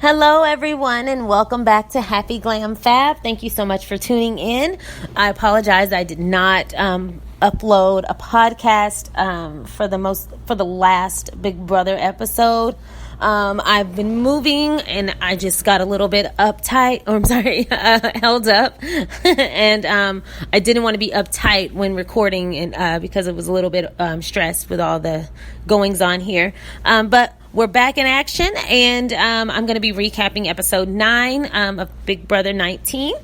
Hello, everyone, and welcome back to Happy Glam Fab. Thank you so much for tuning in. I apologize I did not upload a podcast for the last Big Brother episode. I've been moving and I just got a little bit held up. And I didn't want to be uptight when recording and because it was a little bit stressed with all the goings on here. But we're back in action, and I'm going to be recapping episode 9 of Big Brother 19.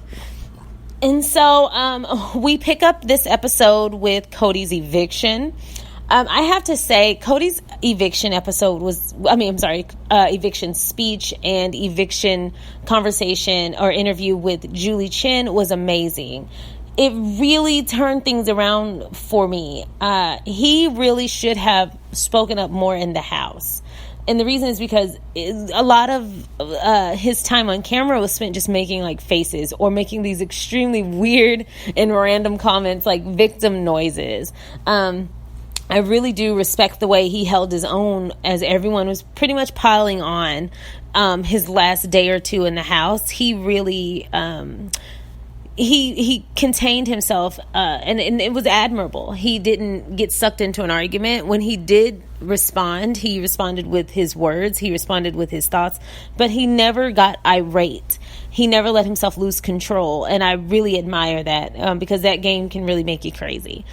And so we pick up this episode with Cody's eviction. I have to say, Cody's eviction eviction speech and eviction conversation or interview with Julie Chen was amazing. It really turned things around for me. He really should have spoken up more in the house. And the reason is because a lot of his time on camera was spent just making like faces or making these extremely weird and random comments like victim noises. I really do respect the way he held his own as everyone was pretty much piling on his last day or two in the house. He really he contained himself and it was admirable. He didn't get sucked into an argument. When he did respond, he responded with his words, he responded with his thoughts, but he never got irate. He never let himself lose control, and I really admire that because that game can really make you crazy.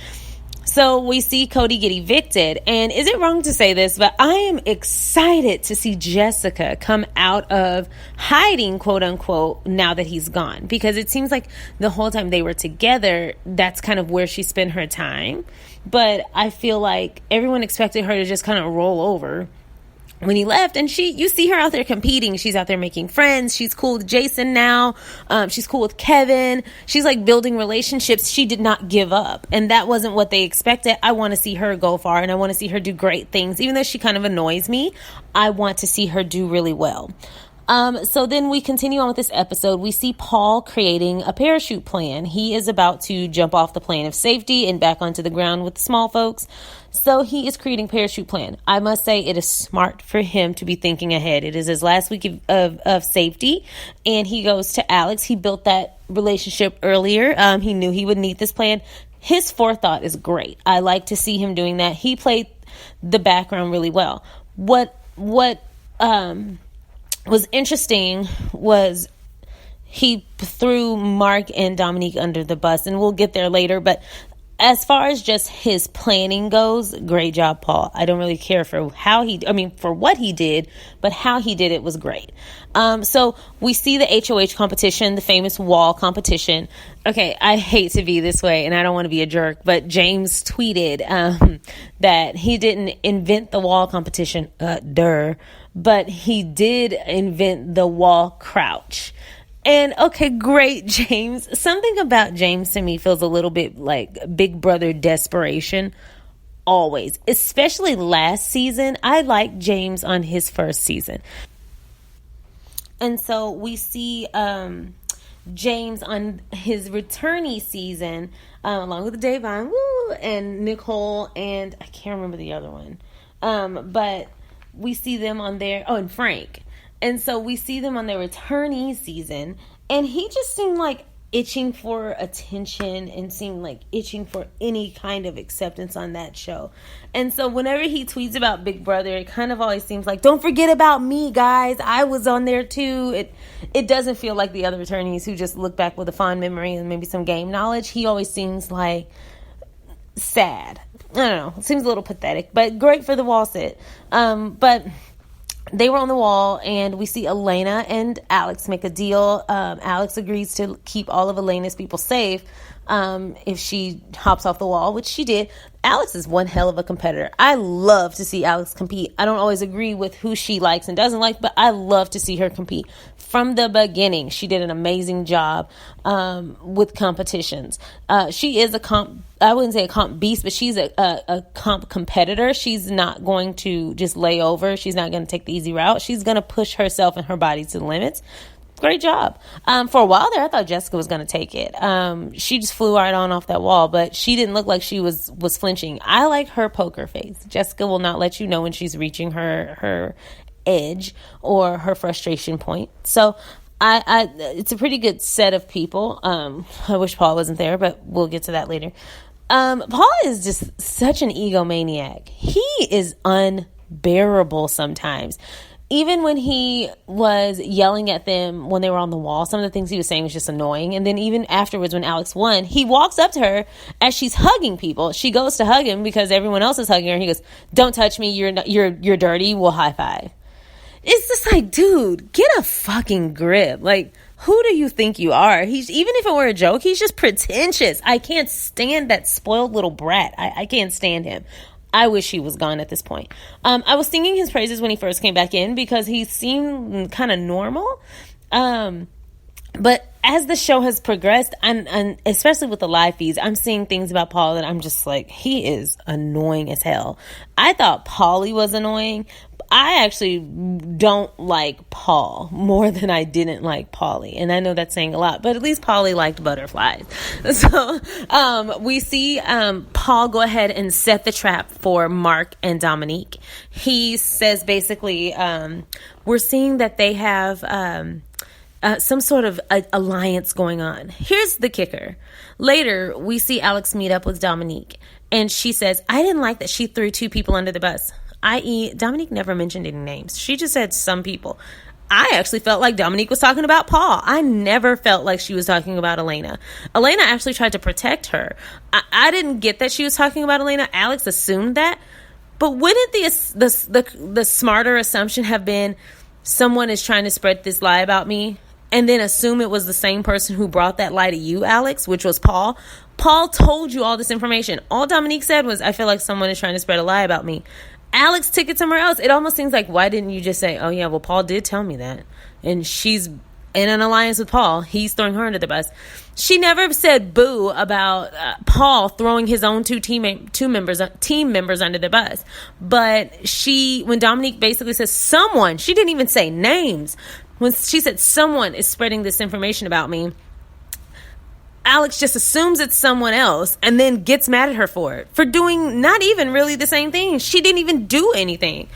So we see Cody get evicted, and is it wrong to say this, but I am excited to see Jessica come out of hiding, quote unquote, now that he's gone, because it seems like the whole time they were together, that's kind of where she spent her time. But I feel like everyone expected her to just kind of roll over when he left, and you see her out there competing. She's out there making friends. She's cool with Jason now. She's cool with Kevin. She's like building relationships. She did not give up, and that wasn't what they expected. I want to see her go far, and I want to see her do great things. Even though she kind of annoys me, I want to see her do really well. So then we continue on with this episode. We see Paul creating a parachute plan. He is about to jump off the plane of safety and back onto the ground with the small folks. So he is creating parachute plan. I must say it is smart for him to be thinking ahead. It is his last week of safety, and he goes to Alex. He built that relationship earlier. He knew he would need this plan. His forethought is great. I like to see him doing that. He played the background really well. What was interesting was he threw Mark and Dominique under the bus, and we'll get there later, but as far as just his planning goes, great job, Paul. I don't really care for for what he did, but how he did it was great. So we see the HOH competition, the famous wall competition. Okay, I hate to be this way, and I don't want to be a jerk, but James tweeted that he didn't invent the wall competition, but he did invent the wall crouch. And okay, great, James. Something about James to me feels a little bit like Big Brother desperation. Always. Especially last season. I liked James on his first season. And so we see James on his returnee season, along with Davon, and Nicole, and I can't remember the other one. But we see them on there. Oh, and Frank. And so we see them on their returnee season, and he just seemed like itching for attention and seemed like itching for any kind of acceptance on that show. And so whenever he tweets about Big Brother, it kind of always seems like, don't forget about me, guys. I was on there too. It doesn't feel like the other returnees who just look back with a fond memory and maybe some game knowledge. He always seems like sad. I don't know. It seems a little pathetic, but great for the wall sit. But they were on the wall, and we see Elena and Alex make a deal. Alex agrees to keep all of Elena's people safe if she hops off the wall, which she did. Alex is one hell of a competitor. I love to see Alex compete. I don't always agree with who she likes and doesn't like, but I love to see her compete. From the beginning, she did an amazing job with competitions. She is I wouldn't say a comp beast, but she's a comp competitor. She's not going to just lay over. She's not going to take the easy route. She's going to push herself and her body to the limits. Great job. For a while there, I thought Jessica was going to take it. She just flew right on off that wall, but she didn't look like she was flinching. I like her poker face. Jessica will not let you know when she's reaching her edge or her frustration point. So it's a pretty good set of people. I wish Paul wasn't there, but we'll get to that later. Paul is just such an egomaniac. He is unbearable sometimes. Even when he was yelling at them when they were on the wall, some of the things he was saying was just annoying. And then even afterwards, when Alex won, he walks up to her as she's hugging people. She goes to hug him because everyone else is hugging her. He goes, "Don't touch me. You're dirty. We'll high five." It's just like, dude, get a fucking grip. Like, who do you think you are? Even if it were a joke, he's just pretentious. I can't stand that spoiled little brat. I can't stand him. I wish he was gone at this point. I was singing his praises when he first came back in because he seemed kind of normal. But as the show has progressed, and especially with the live feeds, I'm seeing things about Paul that I'm just like, he is annoying as hell. I thought Paulie was annoying. I actually don't like Paul more than I didn't like Paulie. And I know that's saying a lot, but at least Paulie liked butterflies. So we see Paul go ahead and set the trap for Mark and Dominique. He says basically, we're seeing that they have some sort of alliance going on. Here's the kicker. Later, we see Alex meet up with Dominique. And she says, I didn't like that she threw 2 people under the bus. I.e., Dominique never mentioned any names. She just said some people. I actually felt like Dominique was talking about Paul. I never felt like she was talking about Elena. Elena actually tried to protect her. I didn't get that she was talking about Elena. Alex assumed that. But wouldn't the smarter assumption have been someone is trying to spread this lie about me and then assume it was the same person who brought that lie to you, Alex, which was Paul? Paul told you all this information. All Dominique said was, I feel like someone is trying to spread a lie about me. Alex took it somewhere else. It almost seems like, why didn't you just say, oh yeah, well, Paul did tell me that, and she's in an alliance with Paul. He's throwing her under the bus. She never said boo about Paul throwing his own team members under the bus. But when Dominique basically says someone, she didn't even say names. When she said someone is spreading this information about me, Alex just assumes it's someone else and then gets mad at her for doing not even really the same thing. She didn't even do anything.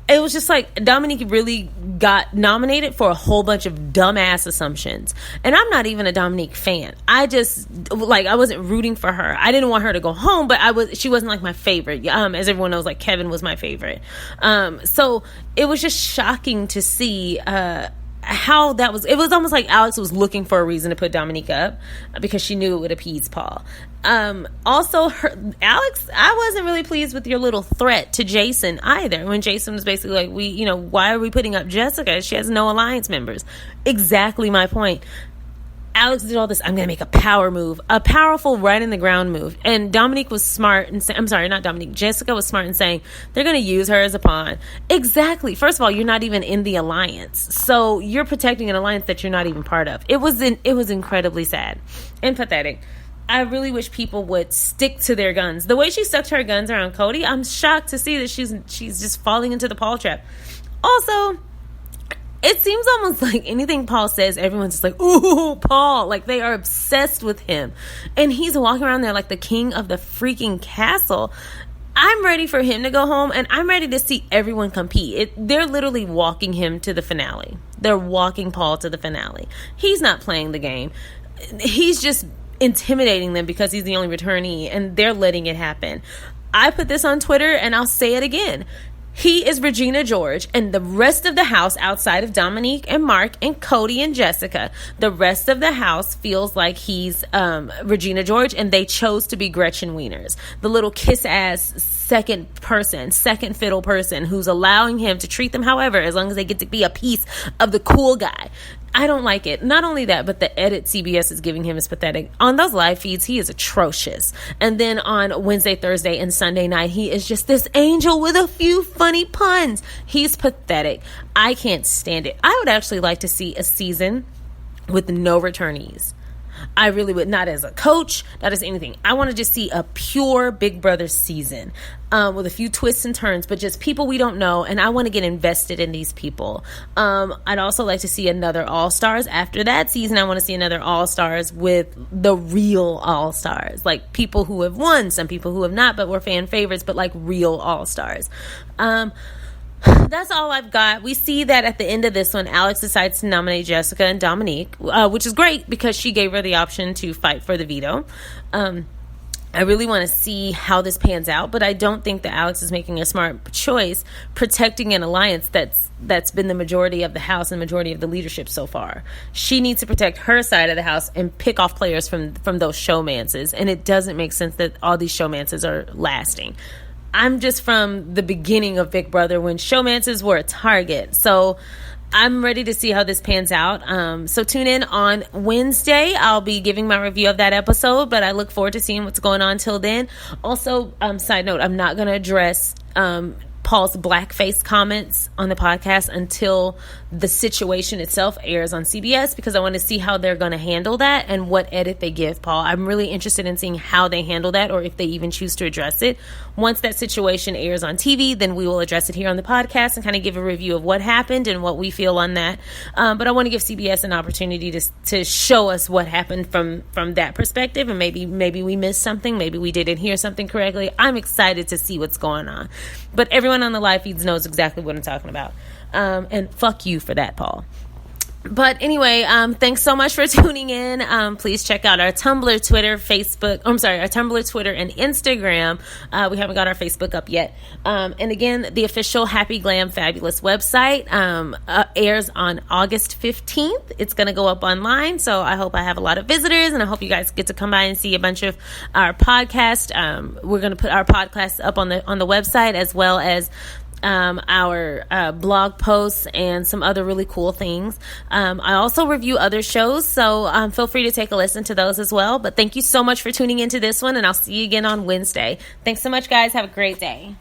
It was just like Dominique really got nominated for a whole bunch of dumbass assumptions. And I'm not even a Dominique fan. I wasn't rooting for her. I didn't want her to go home, but she wasn't like my favorite. As everyone knows, like Kevin was my favorite. So it was just shocking to see how that was. It was almost like Alex was looking for a reason to put Dominique up because she knew it would appease Paul. Also, Alex, I wasn't really pleased with your little threat to Jason either, when Jason was basically like, why are we putting up Jessica? She has no alliance members. Exactly my point. Alex did all this, I'm going to make a power move, a powerful right in the ground move. And Dominique was smart and Jessica was smart in saying they're going to use her as a pawn. Exactly. First of all, you're not even in the alliance. So you're protecting an alliance that you're not even part of. It was incredibly sad and pathetic. I really wish people would stick to their guns. The way she stuck to her guns around Cody, I'm shocked to see that she's just falling into the Paul trap. Also, it seems almost like anything Paul says, everyone's just like, ooh, Paul. Like, they are obsessed with him. And he's walking around there like the king of the freaking castle. I'm ready for him to go home, and I'm ready to see everyone compete. They're literally walking him to the finale. They're walking Paul to the finale. He's not playing the game. He's just intimidating them because he's the only returnee, and they're letting it happen. I put this on Twitter, and I'll say it again. He is Regina George, and the rest of the house, outside of Dominique and Mark and Cody and Jessica, the rest of the house feels like he's Regina George, and they chose to be Gretchen Wieners, the little kiss-ass second fiddle person who's allowing him to treat them however, as long as they get to be a piece of the cool guy. I don't like it. Not only that, but the edit CBS is giving him is pathetic. On those live feeds, he is atrocious. And then on Wednesday, Thursday, and Sunday night, he is just this angel with a few funny puns. He's pathetic. I can't stand it. I would actually like to see a season with no returnees. I really would. Not as a coach, not as anything. I want to just see a pure Big Brother season with a few twists and turns, but just people we don't know, and I want to get invested in these people. I'd also like to see another All-Stars. After that season, I want to see another All-Stars with the real All-Stars, like people who have won, some people who have not, but were fan favorites, but like real All-Stars. That's all I've got. We see that at the end of this one, Alex decides to nominate Jessica and Dominique, which is great because she gave her the option to fight for the veto. I really want to see how this pans out, but I don't think that Alex is making a smart choice protecting an alliance that's been the majority of the house and majority of the leadership so far. She needs to protect her side of the house and pick off players from those showmances, and it doesn't make sense that all these showmances are lasting. I'm just from the beginning of Big Brother when showmances were a target, so I'm ready to see how this pans out. So tune in on Wednesday. I'll be giving my review of that episode, but I look forward to seeing what's going on till then. Also, side note, I'm not going to address Paul's blackface comments on the podcast until the situation itself airs on CBS, because I want to see how they're going to handle that and what edit they give Paul. I'm really interested in seeing how they handle that, or if they even choose to address it. Once that situation airs on TV, then we will address it here on the podcast and kind of give a review of what happened and what we feel on that. But I want to give CBS an opportunity to show us what happened from that perspective, and maybe we missed something, maybe we didn't hear something correctly. I'm excited to see what's going on. But everyone on the live feeds knows exactly what I'm talking about. And fuck you for that, Paul. But anyway, thanks so much for tuning in. Please check out our Tumblr, Twitter, Facebook. Our Tumblr, Twitter, and Instagram. We haven't got our Facebook up yet. And again, the official Happy Glam Fabulous website airs on August 15th. It's going to go up online, so I hope I have a lot of visitors, and I hope you guys get to come by and see a bunch of our podcast. We're going to put our podcast up on the website, as well as our blog posts and some other really cool things. I also review other shows, so feel free to take a listen to those as well. But thank you so much for tuning into this one, and I'll see you again on Wednesday. Thanks so much, guys. Have a great day.